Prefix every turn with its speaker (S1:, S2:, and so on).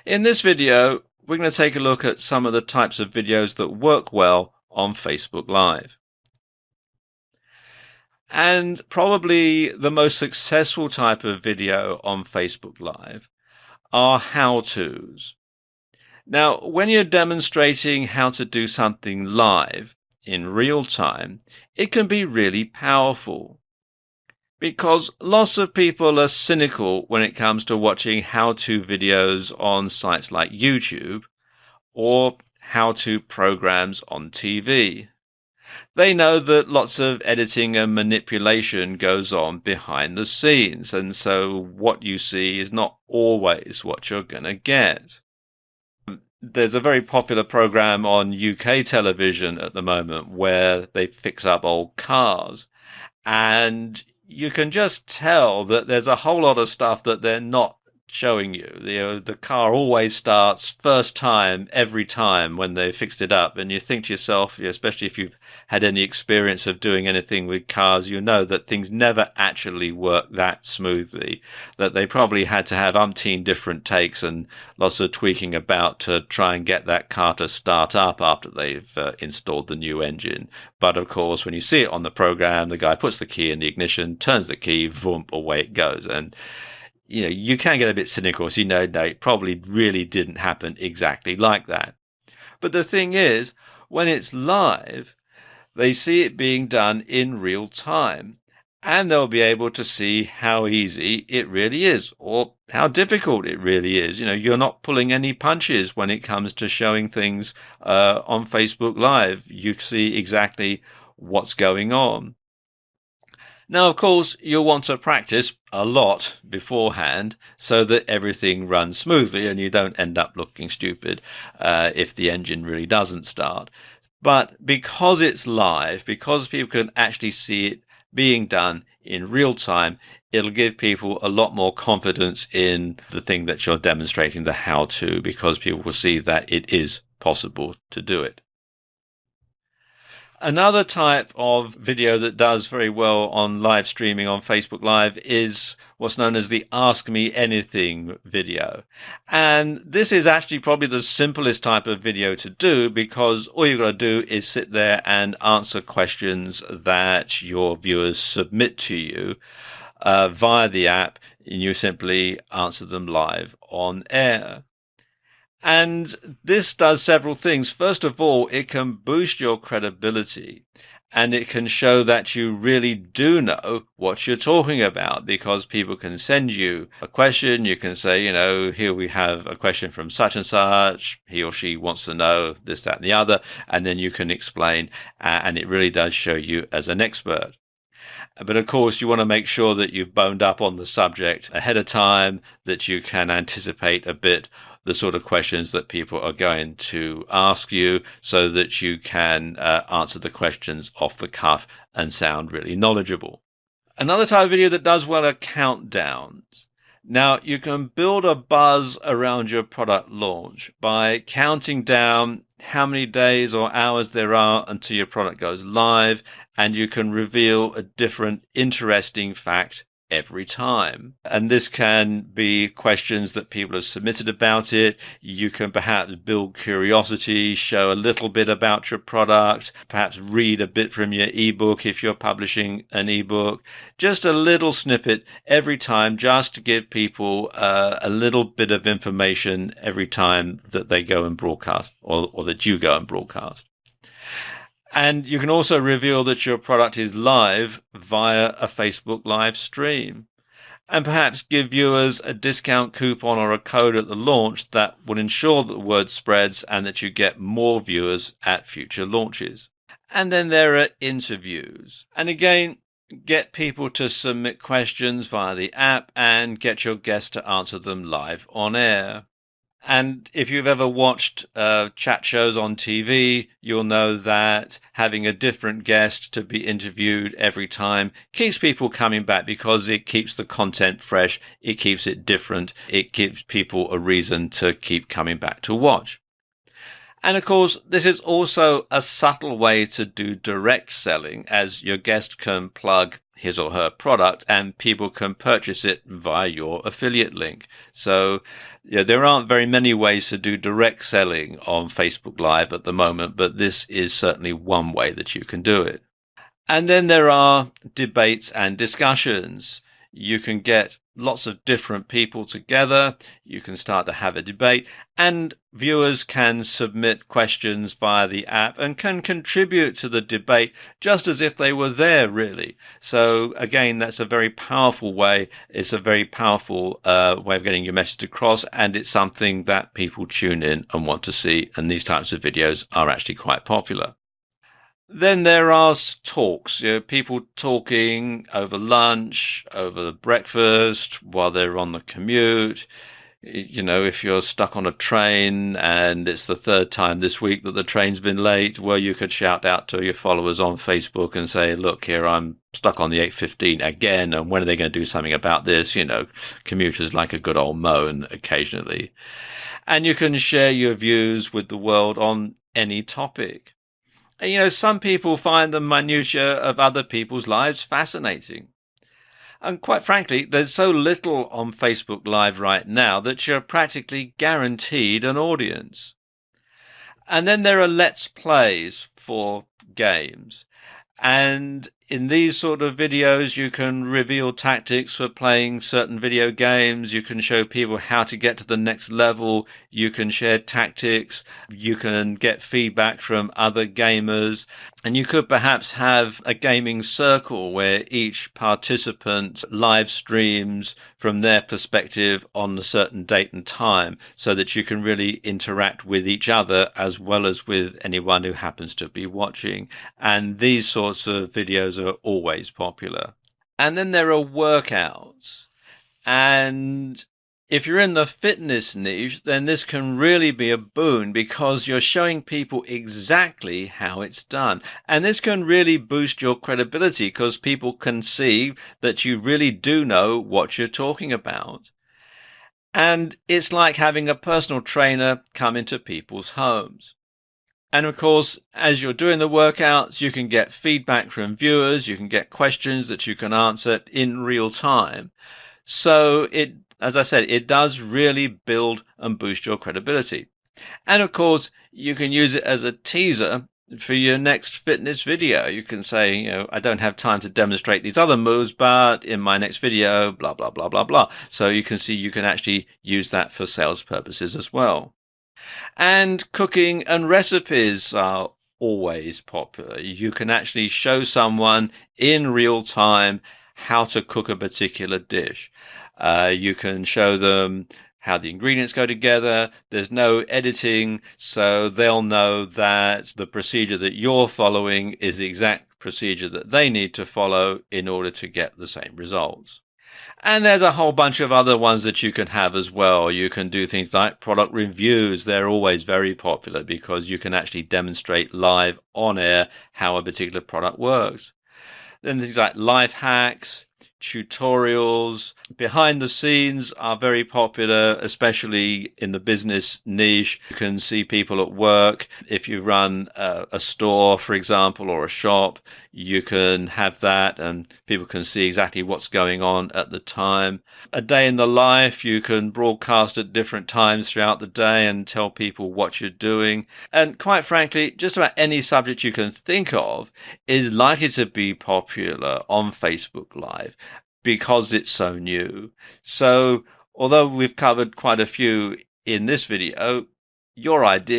S1: In this video, we're going to take a look at some of the types of videos that work well on Facebook Live. And probably the most successful type of video on Facebook Live are how-tos. Now, when you're demonstrating how to do something live in real time, it can be really powerful because lots of people are cynical when it comes to watching how-to videos on sites like YouTube or how-to programs on TV. They know that lots of editing and manipulation goes on behind the scenes, and so what you see is not always what you're going to get. There's a very popular program on UK television at the moment where they fix up old cars, and you can just tell that there's a whole lot of stuff that they're not showing you. The car always starts first time every time when they fixed it up, and you think to yourself, especially if you've had any experience of doing anything with cars, you know that things never actually work that smoothly, that they probably had to have umpteen different takes and lots of tweaking about to try and get that car to start up after they've installed the new engine. But of course, when you see it on the program, the guy puts the key in the ignition, turns the key, boom, away it goes. And you can get a bit cynical, so no, it probably really didn't happen exactly like that. But the thing is, when it's live, they see it being done in real time, and they'll be able to see how easy it really is, or how difficult it really is. You're not pulling any punches when it comes to showing things on Facebook Live. You see exactly what's going on. Now, of course, you'll want to practice a lot beforehand so that everything runs smoothly and you don't end up looking stupid if the engine really doesn't start. But because it's live, because people can actually see it being done in real time, it'll give people a lot more confidence in the thing that you're demonstrating, the how-to, because people will see that it is possible to do it. Another type of video that does very well on live streaming on Facebook Live is what's known as the Ask Me Anything video. And this is actually probably the simplest type of video to do because all you've got to do is sit there and answer questions that your viewers submit to you via the app, and you simply answer them live on air. And this does several things. First of all, it can boost your credibility and it can show that you really do know what you're talking about because people can send you a question. You can say, here we have a question from such and such. He or she wants to know this, that, and the other. And then you can explain, and it really does show you as an expert. But of course, you want to make sure that you've boned up on the subject ahead of time, that you can anticipate a bit the sort of questions that people are going to ask you so that you can answer the questions off the cuff and sound really knowledgeable. Another type of video that does well are countdowns. Now, you can build a buzz around your product launch by counting down how many days or hours there are until your product goes live, and you can reveal a different interesting fact every time. And this can be questions that people have submitted about it. You can perhaps build curiosity, show a little bit about your product, perhaps read a bit from your ebook if you're publishing an ebook. Just a little snippet every time just to give people a little bit of information every time that they go and broadcast or that you go and broadcast. And you can also reveal that your product is live via a Facebook live stream and perhaps give viewers a discount coupon or a code at the launch that will ensure that the word spreads and that you get more viewers at future launches. And then there are interviews. And again, get people to submit questions via the app and get your guests to answer them live on air. And if you've ever watched chat shows on TV, you'll know that having a different guest to be interviewed every time keeps people coming back because it keeps the content fresh, it keeps it different, it gives people a reason to keep coming back to watch. And of course, this is also a subtle way to do direct selling, as your guest can plug his or her product, and people can purchase it via your affiliate link. So yeah, there aren't very many ways to do direct selling on Facebook Live at the moment, but this is certainly one way that you can do it. And then there are debates and discussions. You can get lots of different people together. You can start to have a debate, and viewers can submit questions via the app and can contribute to the debate just as if they were there, really. So again, that's a very powerful way. It's a very powerful way of getting your message across, and it's something that people tune in and want to see. And these types of videos are actually quite popular. Then there are talks, people talking over lunch, over breakfast, while they're on the commute. If you're stuck on a train and it's the third time this week that the train's been late, well, you could shout out to your followers on Facebook and say, look, here, I'm stuck on the 8:15 again, and when are they going to do something about this? Commuters like a good old moan occasionally. And you can share your views with the world on any topic. And, some people find the minutiae of other people's lives fascinating. And quite frankly, there's so little on Facebook Live right now that you're practically guaranteed an audience. And then there are Let's Plays for games. And in these sort of videos, you can reveal tactics for playing certain video games. You can show people how to get to the next level. You can share tactics. You can get feedback from other gamers. And you could perhaps have a gaming circle where each participant live streams from their perspective on a certain date and time, so that you can really interact with each other as well as with anyone who happens to be watching. And these sorts of videos are always popular. And then there are workouts. And if you're in the fitness niche, then this can really be a boon because you're showing people exactly how it's done. And this can really boost your credibility because people can see that you really do know what you're talking about. And it's like having a personal trainer come into people's homes. And of course, as you're doing the workouts, you can get feedback from viewers, you can get questions that you can answer in real time. So as I said, it does really build and boost your credibility. And of course, you can use it as a teaser for your next fitness video. You can say, I don't have time to demonstrate these other moves, but in my next video, blah, blah, blah, blah, blah. So you can see you can actually use that for sales purposes as well. And cooking and recipes are always popular. You can actually show someone in real time how to cook a particular dish. You can show them how the ingredients go together. There's no editing, so they'll know that the procedure that you're following is the exact procedure that they need to follow in order to get the same results. And there's a whole bunch of other ones that you can have as well. You can do things like product reviews. They're always very popular because you can actually demonstrate live on air how a particular product works. Then things like life hacks, tutorials, behind the scenes are very popular, especially in the business niche. You can see people at work. If you run a store, for example, or a shop, you can have that and people can see exactly what's going on at the time. A day in the life, you can broadcast at different times throughout the day and tell people what you're doing. And quite frankly, just about any subject you can think of is likely to be popular on Facebook Live because it's so new. So although we've covered quite a few in this video, your idea